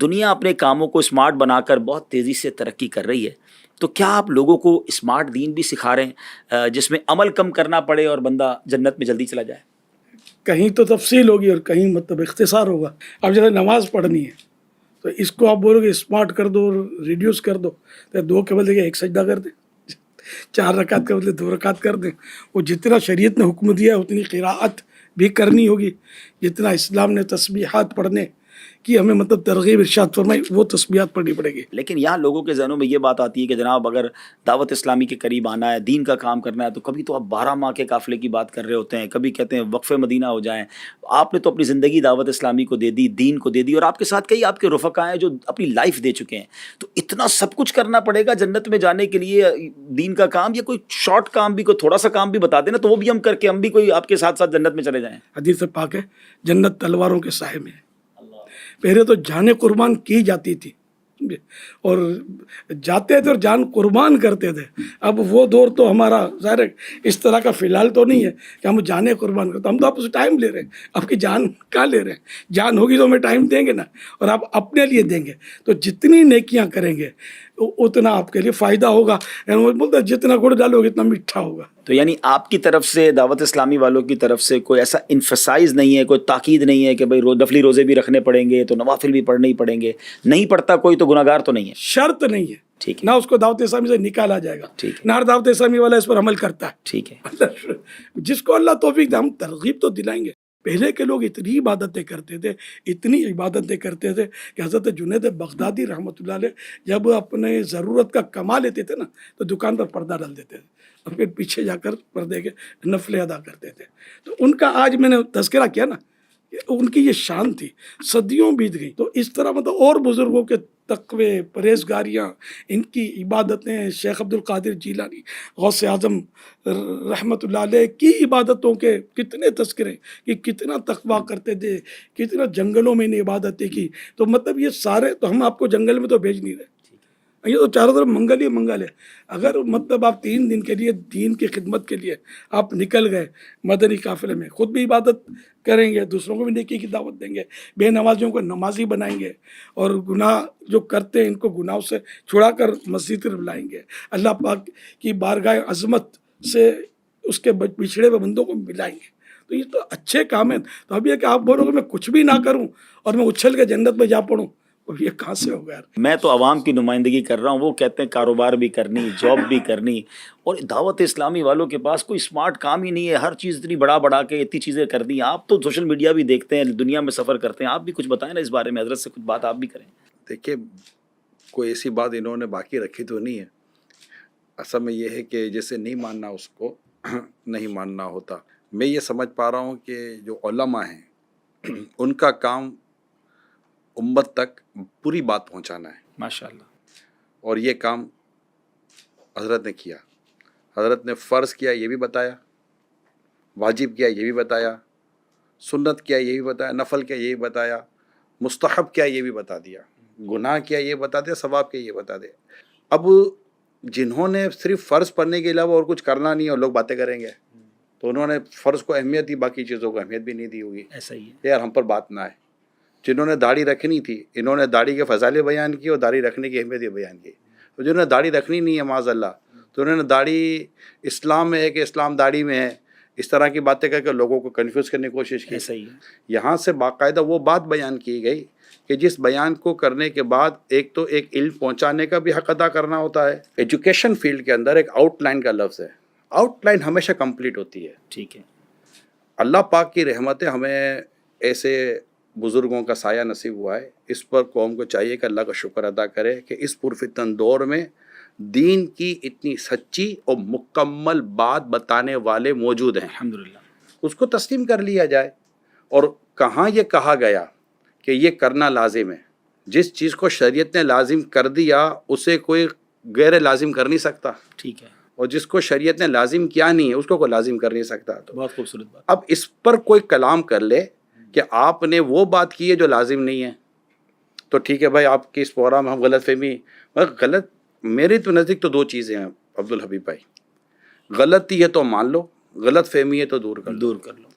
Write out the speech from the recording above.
دنیا اپنے کاموں کو اسمارٹ بنا کر بہت تیزی سے ترقی کر رہی ہے، تو کیا آپ لوگوں کو اسمارٹ دین بھی سکھا رہے ہیں جس میں عمل کم کرنا پڑے اور بندہ جنت میں جلدی چلا جائے؟ کہیں تو تفصیل ہوگی اور کہیں مطلب اختصار ہوگا. اب جیسے نماز پڑھنی ہے تو اس کو آپ بولو گے اسمارٹ کر دو اور ریڈیوس کر دو، تو 2 کے بدلے 1 سجدہ کر دیں، 4 رکعت کے بدلے 2 رکعت کر دیں. وہ جتنا شریعت نے حکم دیا ہے اتنی قراءت بھی کرنی ہوگی، جتنا اسلام نے تسبیحات پڑھنے کی ہمیں مطلب ترغیب ارشاد فرمائی وہ تسبیحات پڑھنی پڑے گی. لیکن یہاں لوگوں کے ذہنوں میں یہ بات آتی ہے کہ جناب اگر دعوت اسلامی کے قریب آنا ہے، دین کا کام کرنا ہے، تو کبھی تو آپ 12 ماہ کے قافلے کی بات کر رہے ہوتے ہیں، کبھی کہتے ہیں وقف مدینہ ہو جائیں. آپ نے تو اپنی زندگی دعوت اسلامی کو دے دی، دین کو دے دی، اور آپ کے ساتھ کئی آپ کے رفقا ہیں جو اپنی لائف دے چکے ہیں. تو اتنا سب کچھ کرنا پڑے گا جنت میں جانے کے لیے دین کا کام، یا کوئی شارٹ کام بھی، کوئی تھوڑا سا کام بھی بتا دینا تو وہ بھی ہم کر کے ہم بھی کوئی آپ کے ساتھ ساتھ جنت میں چلے جائیں؟ حدیث پاک ہے جنت تلواروں کے سائے میں ہے. پہلے تو جانیں قربان کی جاتی تھی اور جاتے تھے اور جان قربان کرتے تھے. اب وہ دور تو ہمارا ظاہر اس طرح کا فی الحال تو نہیں ہے کہ ہم جانیں قربان کرتے. ہم تو آپ سے ٹائم لے رہے ہیں، آپ کی جان کہاں لے رہے ہیں؟ جان ہوگی تو ہمیں ٹائم دیں گے نا، اور آپ اپنے لیے دیں گے. تو جتنی نیکیاں کریں گے اتنا آپ کے لیے فائدہ ہوگا. بولتے ہیں جتنا گڑ ڈالو گے اتنا میٹھا ہوگا. تو یعنی آپ کی طرف سے، دعوت اسلامی والوں کی طرف سے کوئی ایسا انفسائز نہیں ہے، کوئی تاکید نہیں ہے کہ بھائی نفلی روزے بھی رکھنے پڑیں گے تو نوافل بھی پڑھنے ہی پڑیں گے، نہیں پڑھتا کوئی تو گناہ گار تو نہیں ہے؟ شرط نہیں ہے، ٹھیک ہے، نہ اس کو دعوت اسلامی سے نکالا جائے گا، ٹھیک ہے، نہ ہر دعوت اسلامی والا اس پر عمل کرتا ہے. ٹھیک ہے. جس کو اللہ توفیق دے ہم ترغیب تو دلائیں گے. پہلے کے لوگ اتنی عبادتیں کرتے تھے، اتنی عبادتیں کرتے تھے کہ حضرت جنید بغدادی رحمۃ اللہ علیہ جب اپنے ضرورت کا کما لیتے تھے نا تو دکان پر پردہ ڈال دیتے تھے اور پھر پیچھے جا کر پردے کے نفلیں ادا کرتے تھے. تو ان کا آج میں نے تذکرہ کیا نا، ان کی یہ شان تھی، صدیوں بیت گئی. تو اس طرح مطلب اور بزرگوں کے تقوی، پرہیزگاریاں، ان کی عبادتیں، شیخ عبد القادر جیلانی غوث اعظم رحمۃ اللہ علیہ کی عبادتوں کے کتنے تذکرے کہ کتنا تقویٰ کرتے تھے، کتنا جنگلوں میں انہیں عبادتیں کی. تو مطلب یہ سارے تو ہم آپ کو جنگل میں تو بھیج نہیں رہے، یہ تو چاروں طرف منگل ہی منگل ہے. اگر مطلب آپ 3 دن کے لیے دین کی خدمت کے لیے آپ نکل گئے مدنی قافلے میں، خود بھی عبادت کریں گے، دوسروں کو بھی نیکی کی دعوت دیں گے، بے نمازیوں کو نمازی بنائیں گے، اور گناہ جو کرتے ہیں ان کو گناہوں سے چھڑا کر مسجد طرف لائیں گے، اللہ پاک کی بارگاہ عظمت سے اس کے بچھڑے ہوئے بندوں کو ملائیں گے. تو یہ تو اچھے کام ہیں. تو اب یہ کہ آپ بولو کہ میں کچھ بھی نہ کروں اور میں اچھل کے جنت میں جا پڑوں، یہ کہاں سے ہوگا یار؟ میں تو عوام کی نمائندگی کر رہا ہوں، وہ کہتے ہیں کاروبار بھی کرنی، جاب بھی کرنی، اور دعوت اسلامی والوں کے پاس کوئی اسمارٹ کام ہی نہیں ہے، ہر چیز اتنی بڑا کے اتنی چیزیں کر دی. آپ تو سوشل میڈیا بھی دیکھتے ہیں، دنیا میں سفر کرتے ہیں، آپ بھی کچھ بتائیں نا اس بارے میں، حضرت سے کچھ بات آپ بھی کریں. دیکھیے، کوئی ایسی بات انہوں نے باقی رکھی تو نہیں ہے. اصل میں یہ ہے کہ جیسے نہیں ماننا اس کو نہیں ماننا ہوتا. میں یہ سمجھ پا رہا ہوں کہ جو علماء ہیں ان کا کام امت تک پوری بات پہنچانا ہے، ماشاءاللہ. اور یہ کام حضرت نے کیا. حضرت نے فرض کیا یہ بھی بتایا، واجب کیا یہ بھی بتایا، سنت کیا یہ بھی بتایا، نفل کیا یہ بھی بتایا، مستحب کیا یہ بھی بتا دیا، گناہ کیا یہ بتا دیا، ثواب کیا یہ بتا دیا. اب جنہوں نے صرف فرض پڑھنے کے علاوہ اور کچھ کرنا نہیں اور لوگ باتیں کریں گے تو انہوں نے فرض کو اہمیت دی، باقی چیزوں کو اہمیت بھی نہیں دی ہوگی. ایسا ہی ہے. یار ہم پر بات نہ آئے. جنہوں نے داڑھی رکھنی تھی انہوں نے داڑھی کے فضائل بیان کی اور داڑھی رکھنے کی اہمیت بیان کی. اور جنہوں نے داڑھی رکھنی نہیں ہے معاذ اللہ، تو انہوں نے داڑھی اسلام میں ہے کہ اسلام داڑھی میں ہے، اس طرح کی باتیں کر کے لوگوں کو کنفیوز کرنے کی کوشش کی. ایسا ہی ہے. یہاں سے باقاعدہ وہ بات بیان کی گئی کہ جس بیان کو کرنے کے بعد ایک تو ایک علم پہنچانے کا بھی حق ادا کرنا ہوتا ہے. ایجوکیشن فیلڈ کے اندر ایک آؤٹ لائن کا لفظ ہے، آؤٹ لائن ہمیشہ کمپلیٹ ہوتی ہے. ٹھیک ہے. اللہ پاک کی رحمت ہے، ہمیں ایسے بزرگوں کا سایہ نصیب ہوا ہے. اس پر قوم کو چاہیے کہ اللہ کا شکر ادا کرے کہ اس پرفتن دور میں دین کی اتنی سچی اور مکمل بات بتانے والے موجود ہیں. الحمدللہ. اس کو تسلیم کر لیا جائے. اور کہاں یہ کہا گیا کہ یہ کرنا لازم ہے؟ جس چیز کو شریعت نے لازم کر دیا اسے کوئی غیر لازم کر نہیں سکتا، ٹھیک ہے. اور جس کو شریعت نے لازم کیا نہیں ہے اس کو کوئی لازم کر نہیں سکتا. تو بہت خوبصورت بات. اب اس پر کوئی کلام کر لے کہ آپ نے وہ بات کی ہے جو لازم نہیں ہے، تو ٹھیک ہے بھائی، آپ کی اس پروگرام میں ہم غلط فہمی، غلط میرے تو نزدیک تو 2 چیزیں ہیں عبدالحبیب بھائی. غلطی ہے تو مان لو، غلط فہمی ہے تو دور کر لو.